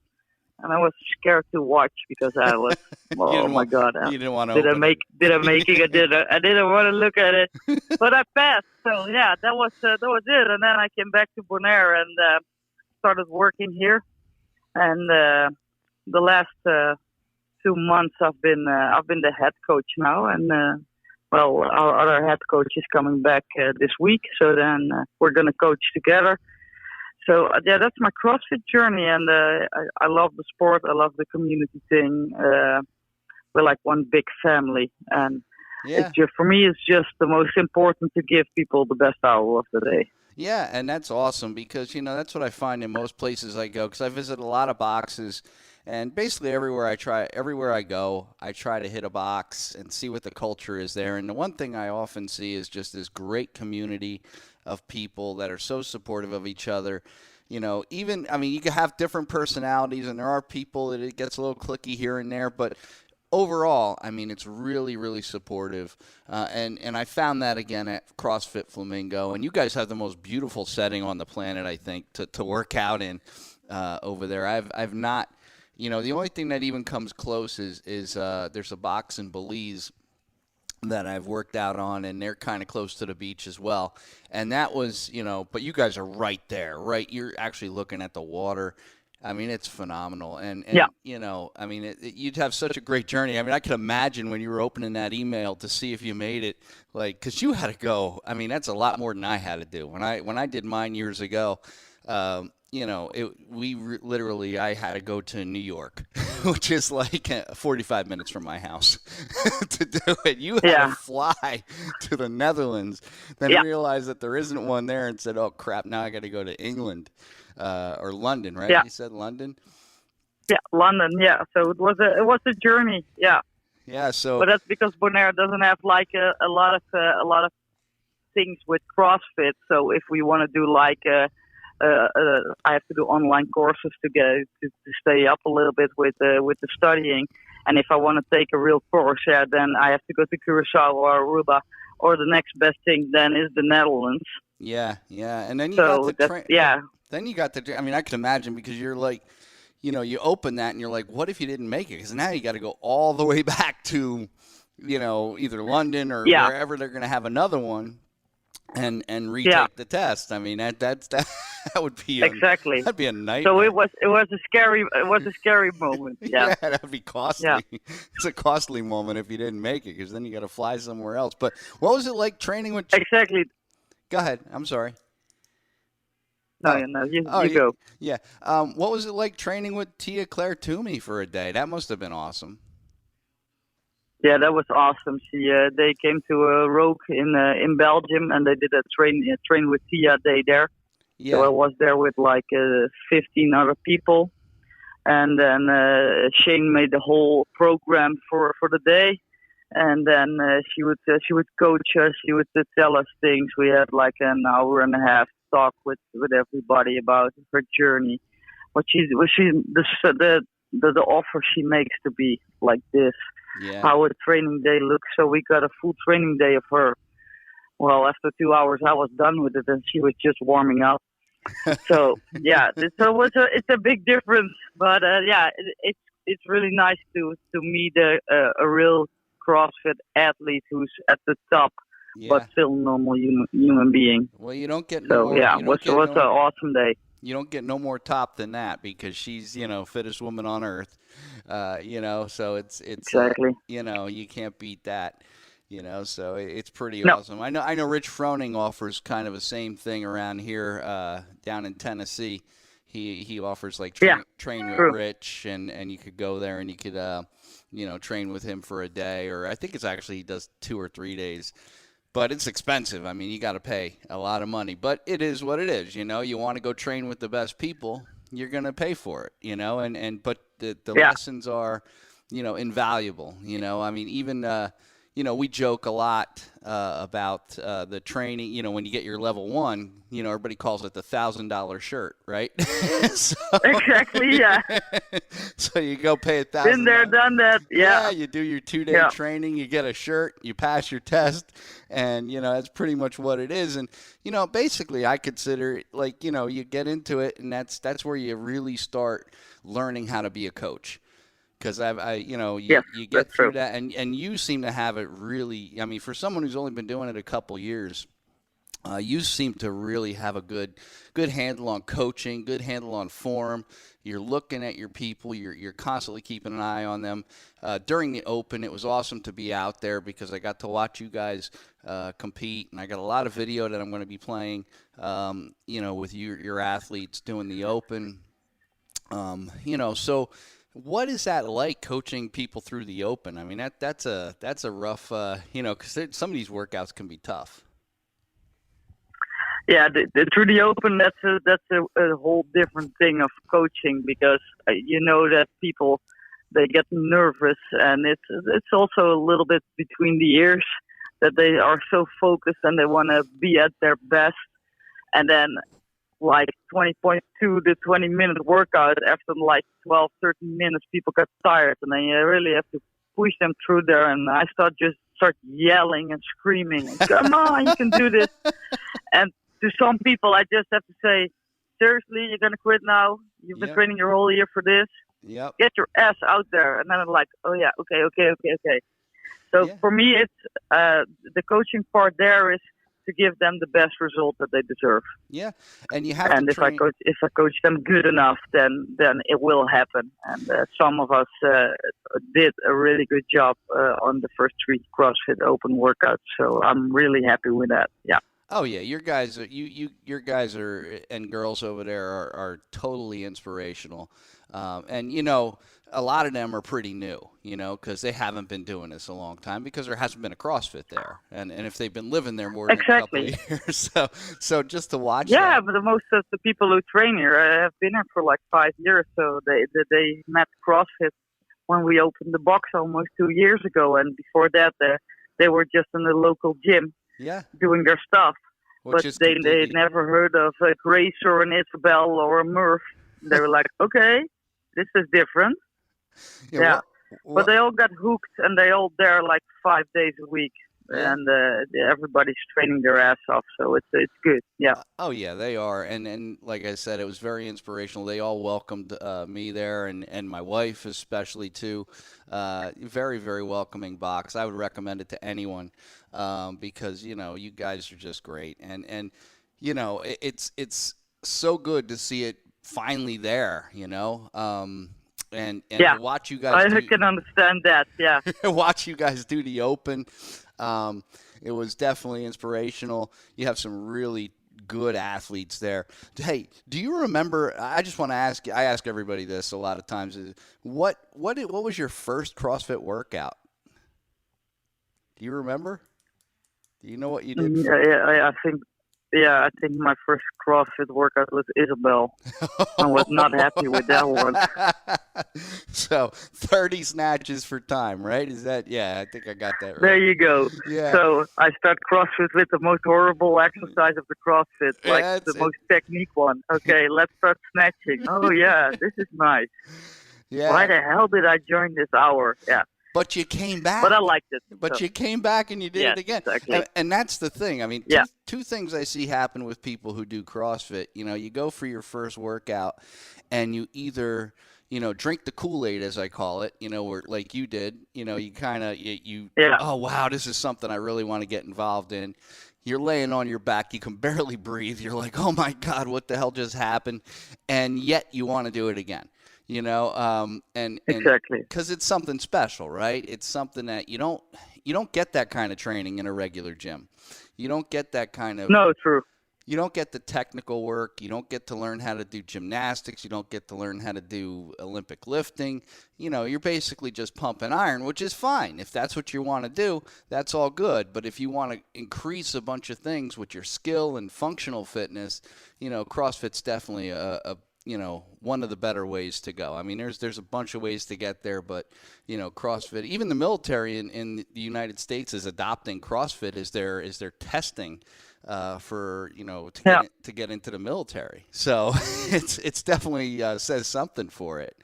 And I was scared to watch because I was, oh my God.
You didn't want to
Did I make it? I didn't want to look at it, but I passed. So yeah, that was it. And then I came back to Bonaire and started working here. And the last 2 months, I've been the head coach now. And our other head coach is coming back this week. So then we're gonna coach together. So yeah, that's my CrossFit journey, and I love the sport. I love the community thing. We're like one big family, and it's just, for me, it's just the most important to give people the best hour of the day.
Yeah, and that's awesome because, that's what I find in most places I go because I visit a lot of boxes, and basically everywhere I go, I try to hit a box and see what the culture is there. And the one thing I often see is just this great community of people that are so supportive of each other. You can have different personalities, and there are people that it gets a little cliquey here and there, but overall, it's really, really supportive. And I found that again at CrossFit Flamingo. And you guys have the most beautiful setting on the planet, I think, to work out in over there. I've not, the only thing that even comes close is there's a box in Belize that I've worked out on, and they're kind of close to the beach as well. And that was, but you guys are right there, right? You're actually looking at the water. It's phenomenal. And
yeah.
You'd have such a great journey. I can imagine when you were opening that email to see if you made it, because you had to go. That's a lot more than I had to do. When I did mine years ago, literally, I had to go to New York, which is like 45 minutes from my house to do it. You had to fly to the Netherlands, then realize that there isn't one there and said, oh crap, now I got to go to England or London, right?
Yeah.
You said London?
Yeah, London, yeah. So it was a journey, yeah.
Yeah, so.
But that's because Bonaire doesn't have like a lot of things with CrossFit. So if we want to do like I have to do online courses to stay up a little bit with the studying. And if I want to take a real course, then I have to go to Curacao or Aruba, or the next best thing then is the Netherlands.
Yeah, and then you got the Then you got the. I can imagine because you're like, you open that and you're like, what if you didn't make it? Because now you got to go all the way back to, either London or wherever they're going to have another one. And retake the test. That would be
exactly.
That'd be a nightmare.
So it was a scary moment. Yeah,
that'd be costly. Yeah. It's a costly moment if you didn't make it, because then you got to fly somewhere else. But what was it like training with?
Exactly.
Go ahead. I'm sorry.
No, you go.
Yeah. What was it like training with Tia Claire Toomey for a day? That must have been awesome.
Yeah, that was awesome. They came to a Rogue in Belgium, and they did a train with Tia day there. Yeah. So I was there with like 15 other people. and then Shane made the whole program for the day. And then she would coach us. She would tell us things. We had like an hour and a half talk with everybody about her journey. The offer she makes to be like this.
Yeah.
How a training day looks. So we got a full training day of her. Well, after 2 hours, I was done with it, and she was just warming up. So yeah, it's a big difference. But it's really nice to meet a real CrossFit athlete who's at the top, but still a normal human being.
Well, you don't get
so. It was an awesome day.
You don't get no more top than that because she's, fittest woman on earth, so it's
exactly,
you can't beat that, so it's pretty awesome. I know Rich Froning offers kind of the same thing around here, down in Tennessee. He offers like train with Rich and you could go there and you could, train with him for a day, or I think it's actually, he does 2 or 3 days. But it's expensive. I mean, you got to pay a lot of money. But it is what it is. You want to go train with the best people, you're going to pay for it. But the lessons are, invaluable. I mean, even we joke a lot about the training. When you get your level 1, everybody calls it the $1,000 shirt, right?
Exactly, yeah.
So you go pay $1,000.
Been there, done that. Yeah.
You do your 2-day training, you get a shirt, you pass your test, and that's pretty much what it is. And basically, I consider it like you get into it, and that's where you really start learning how to be a coach. Because you get through that, and you seem to have it really. I mean, for someone who's only been doing it a couple years, you seem to really have a good handle on coaching, good handle on form. You're looking at your people. You're constantly keeping an eye on them. During the Open, it was awesome to be out there because I got to watch you guys compete, and I got a lot of video that I'm going to be playing. With your athletes doing the Open. So. What is that like, coaching people through the Open? I mean, that's a rough, because some of these workouts can be tough.
Yeah, through the Open, that's a whole different thing of coaching because that people, they get nervous, and it's also a little bit between the ears that they are so focused and they want to be at their best, and then like 20.2 to 20-minute workout, after like 12, 13 minutes, people get tired, and then you really have to push them through there. And I start yelling and screaming, "Come on, you can do this!" And to some people, I just have to say, "Seriously, you're gonna quit now? You've been training your whole year for this?
Yep.
Get your ass out there!" And then I'm like, "Oh yeah, okay." So for me, it's the coaching part there is to give them the best result that they deserve.
Yeah, and you have.
And
to
if I coach them good enough, then it will happen. And some of us did a really good job on the first 3 CrossFit Open workouts. So I'm really happy with that. Yeah.
Oh yeah, your guys are and girls over there are totally inspirational, and a lot of them are pretty new, because they haven't been doing this a long time because there hasn't been a CrossFit there, and if they've been living there more than a couple of years, so just to watch.
Yeah,
that.
But most of the people who train here have been here for like 5 years, so they met CrossFit when we opened the box almost 2 years ago, and before that they were just in the local gym.
Yeah.
Doing their stuff.
But
they never heard of a Grace or an Isabel or a Murph. They were like, okay, this is different. Yeah. But they all got hooked, and they all there like 5 days a week. Yeah. And everybody's training their ass off, so it's good. Yeah.
Oh yeah, they are, and like I said, it was very inspirational. They all welcomed me there, and my wife especially too. Very, very welcoming box. I would recommend it to anyone because you guys are just great, and it's so good to see it finally there. And
yeah.
to watch you guys.
I can understand that. Yeah.
Watch you guys do the Open. It was definitely inspirational. You have some really good athletes there. Hey, do you remember? I just want to ask. I ask everybody this a lot of times. Is what was your first CrossFit workout? Do you remember? Do you know what you did?
Yeah, I think I think my first CrossFit workout was Isabel. I was not happy with that one.
So 30 snatches for time, right? Is that? Yeah, I think I got that right.
There you go.
Yeah.
So I start CrossFit with the most horrible exercise of the CrossFit, like
Yeah,
the most technique one. Okay, let's start snatching. Oh yeah, this is nice.
Yeah.
Why the hell did I join this hour? Yeah.
But you came back.
But I liked it.
But
so.
you came back and you did it again.
Exactly.
And that's the thing. I mean, two things I see happen with people who do CrossFit. You know, you go for your first workout and you either, you know, drink the Kool-Aid, as I call it, you know, or like you did, you know, you kind of, oh, wow, this is something I really want to get involved in. You're laying on your back. You can barely breathe. You're like, oh, my God, what the hell just happened? And yet you want to do it again. You know, and
exactly,
because it's something special, right? It's something that you don't get that kind of training in a regular gym. You don't get that kind of
true.
You don't get the technical work. You don't get to learn how to do gymnastics. You don't get to learn how to do Olympic lifting. You know, you're basically just pumping iron, which is fine. If that's what you want to do, that's all good. But if you want to increase a bunch of things with your skill and functional fitness, you know, CrossFit's definitely a you know, one of the better ways to go. I mean, there's a bunch of ways to get there, but, you know, CrossFit, even the military in the United States is adopting CrossFit as their testing for, you know, to get into the military. So it's definitely says something for it.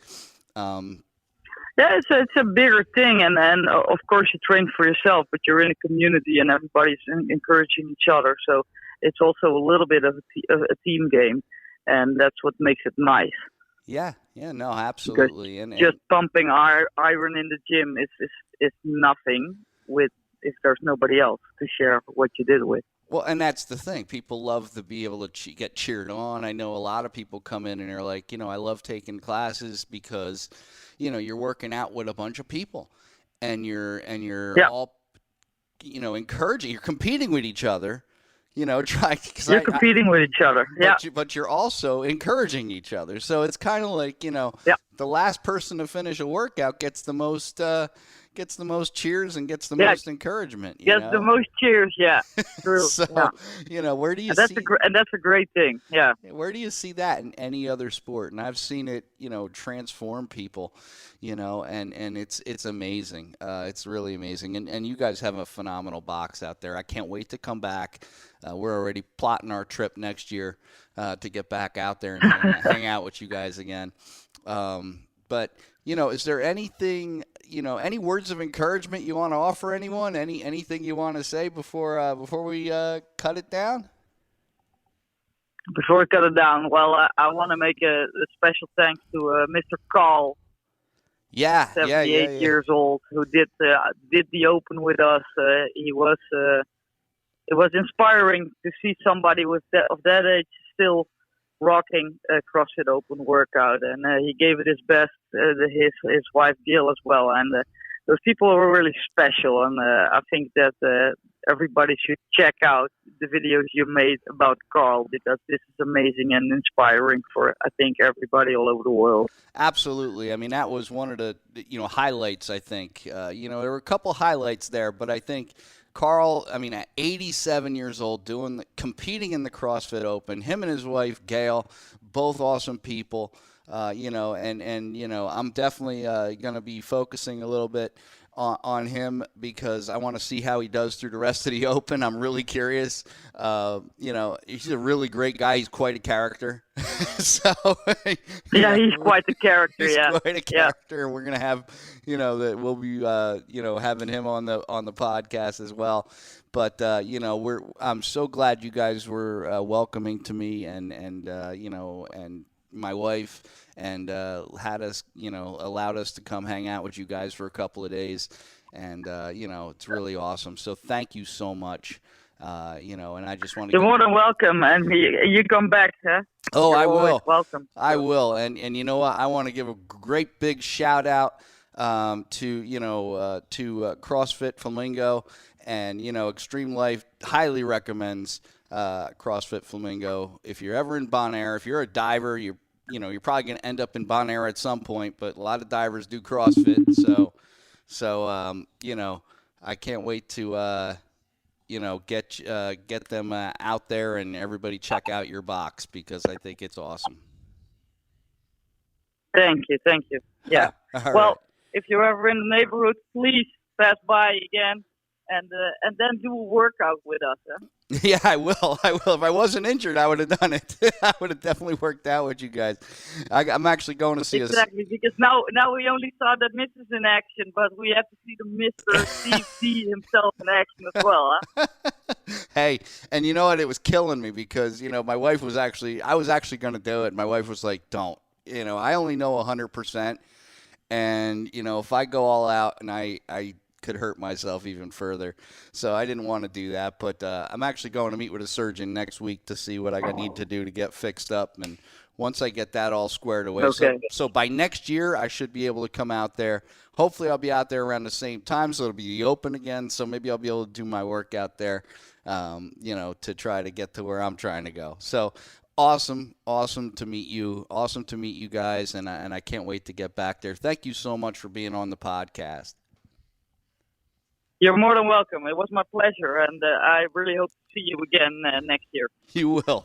It's a bigger thing, and of course you train for yourself, but you're in a community and everybody's encouraging each other. So it's also a little bit of a team game. And that's what makes it nice.
Yeah, no, absolutely.
And just pumping iron in the gym is nothing if there's nobody else to share what you did with.
Well, and that's the thing. People love to be able to get cheered on. I know a lot of people come in and they're like, you know, I love taking classes because, you know, you're working out with a bunch of people, and you're all, you know, encouraging. You're competing with each other. You know, you're
competing with each other.
But you're also encouraging each other. So it's kind of like, you know, the last person to finish a workout gets the most cheers and gets the most encouragement.
The most cheers, true.
So, you know, where do you
see and that's a great thing,
Where do you see that in any other sport? And I've seen it, you know, transform people, you know, and it's amazing. It's really amazing. And you guys have a phenomenal box out there. I can't wait to come back. We're already plotting our trip next year to get back out there and hang out with you guys again. But, you know, is there anything, you know, any words of encouragement you want to offer anyone? Anything you want to say before we cut it down?
Before we cut it down, well, I want to make a special thanks to Mr. Carl. 78 years old, who did the Open with us. It was inspiring to see somebody of that age still rocking a CrossFit Open workout, and he gave it his best. His wife Gail as well, and those people were really special. And I think that everybody should check out the videos you made about Carl, because this is amazing and inspiring for, I think, everybody all over the world.
Absolutely. I mean, that was one of the highlights. I think there were a couple highlights there, but I think Carl, I mean, at 87 years old, competing in the CrossFit Open, him and his wife, Gail, both awesome people, and I'm definitely going to be focusing a little bit on him, because I want to see how he does through the rest of the Open. I'm really curious. He's a really great guy. He's quite a character. He's
quite a character.
He's quite a character. And we're gonna have, that we'll be, having him on the podcast as well. But I'm so glad you guys were welcoming to me and my wife, and had us, allowed us to come hang out with you guys for a couple of days. And, it's really awesome. So thank you so much. And I just want to...
You're more than welcome. And you come back, huh?
Oh,
You're
I will.
Welcome.
I will. And you know what? I want to give a great big shout out to CrossFit Flamingo. And, Xtreme Lyfe highly recommends CrossFit Flamingo. If you're ever in Bonaire, if you're a diver, you're probably going to end up in Bonaire at some point, but a lot of divers do CrossFit. So I can't wait to get them out there and everybody check out your box because I think it's awesome.
Thank you. Yeah.
All
Well,
right.
if you're ever in the neighborhood, please pass by again and then do a workout with us. Huh?
Yeah, I will. If I wasn't injured, I would have done it. I would have definitely worked out with you guys. I'm actually going to see
Exactly, because now we only saw the missus in action, but we have to see the Mr. Steve D himself in action as well. Huh?
Hey, and you know what? It was killing me because, my wife was I was actually going to do it. My wife was like, don't. I only know 100%. And, if I go all out and I could hurt myself even further. So I didn't want to do that. But I'm actually going to meet with a surgeon next week to see what I need to do to get fixed up. And once I get that all squared away.
Okay.
So by next year, I should be able to come out there. Hopefully I'll be out there around the same time. So it'll be the Open again. So maybe I'll be able to do my workout there, to try to get to where I'm trying to go. So awesome to meet you. Awesome to meet you guys. And I can't wait to get back there. Thank you so much for being on the podcast.
You're more than welcome. It was my pleasure, and I really hope to see you again next year.
You will.